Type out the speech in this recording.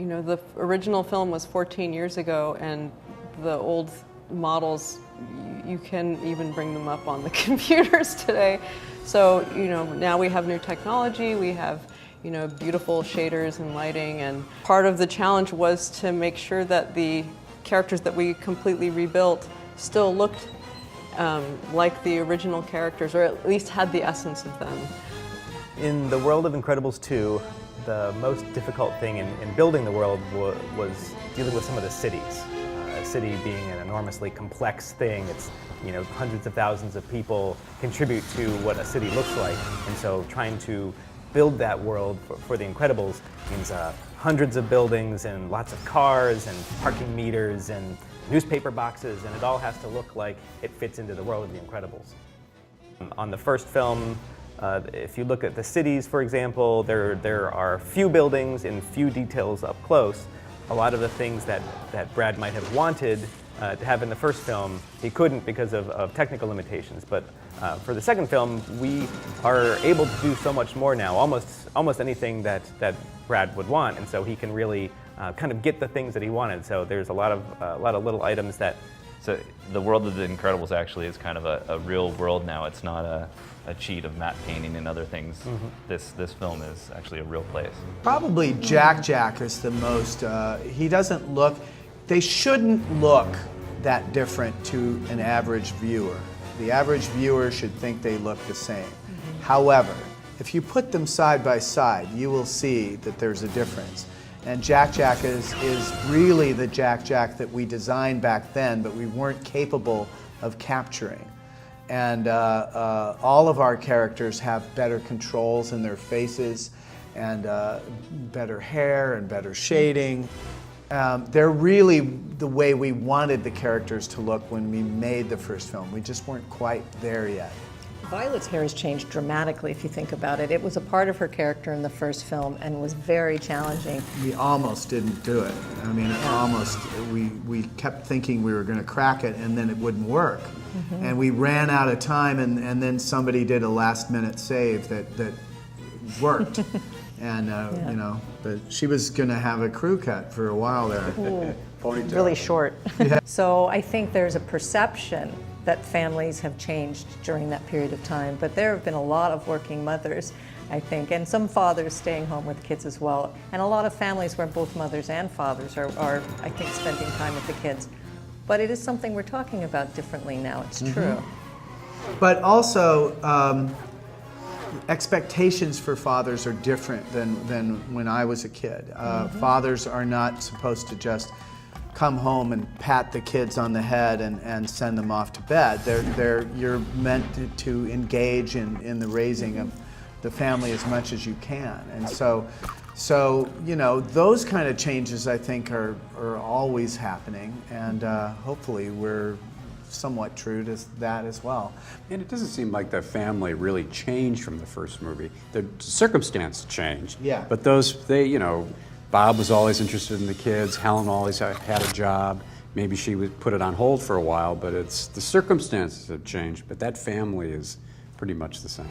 You know, the original film was 14 years ago, and the old models, you can even bring them up on the computers today. So, you know, now we have new technology, we have, you know, beautiful shaders and lighting, and part of the challenge was to make sure that the characters that we completely rebuilt still looked like the original characters, or at least had the essence of them. In the world of Incredibles 2, the most difficult thing in building the world was dealing with some of the cities. A city being an enormously complex thing. It's, you know, hundreds of thousands of people contribute to what a city looks like, and so trying to build that world for the Incredibles means hundreds of buildings and lots of cars and parking meters and newspaper boxes, and it all has to look like it fits into the world of the Incredibles. On the first film, if you look at the cities, for example, there are few buildings and few details up close. A lot of the things that Brad might have wanted to have in the first film, he couldn't because of technical limitations. But for the second film, we are able to do so much more now, almost anything that Brad would want, and so he can really kind of get the things that he wanted. So there's a lot of little items that. So the world of the Incredibles actually is kind of a real world now. It's not a cheat of matte painting and other things. Mm-hmm. This film is actually a real place. Probably Jack is the most, he doesn't look, they shouldn't look that different to an average viewer. The average viewer should think they look the same. Mm-hmm. However, if you put them side by side, you will see that there's a difference. And Jack is really the Jack that we designed back then, but we weren't capable of capturing. And all of our characters have better controls in their faces, and better hair and better shading. They're really the way we wanted the characters to look when we made the first film. We just weren't quite there yet. Violet's hair has changed dramatically if you think about it. It was a part of her character in the first film and was very challenging. We almost didn't do it. I mean, almost. We kept thinking we were going to crack it and then it wouldn't work. Mm-hmm. And we ran out of time, and then somebody did a last-minute save that worked. And, you know, but she was going to have a crew cut for a while there. Really short. Yeah. So I think there's a perception that families have changed during that period of time, but there have been a lot of working mothers, I think, and some fathers staying home with kids as well, and a lot of families where both mothers and fathers are I think, spending time with the kids. But it is something we're talking about differently now, it's true. But also, expectations for fathers are different than when I was a kid. Fathers are not supposed to just come home and pat the kids on the head and send them off to bed. You're meant to engage in the raising of the family as much as you can. And so you know, those kind of changes I think are always happening, and hopefully we're somewhat true to that as well. And it doesn't seem like the family really changed from the first movie. The circumstance changed. Yeah. But you know, Bob was always interested in the kids. Helen always had a job. Maybe she would put it on hold for a while, but the circumstances have changed. But that family is pretty much the same.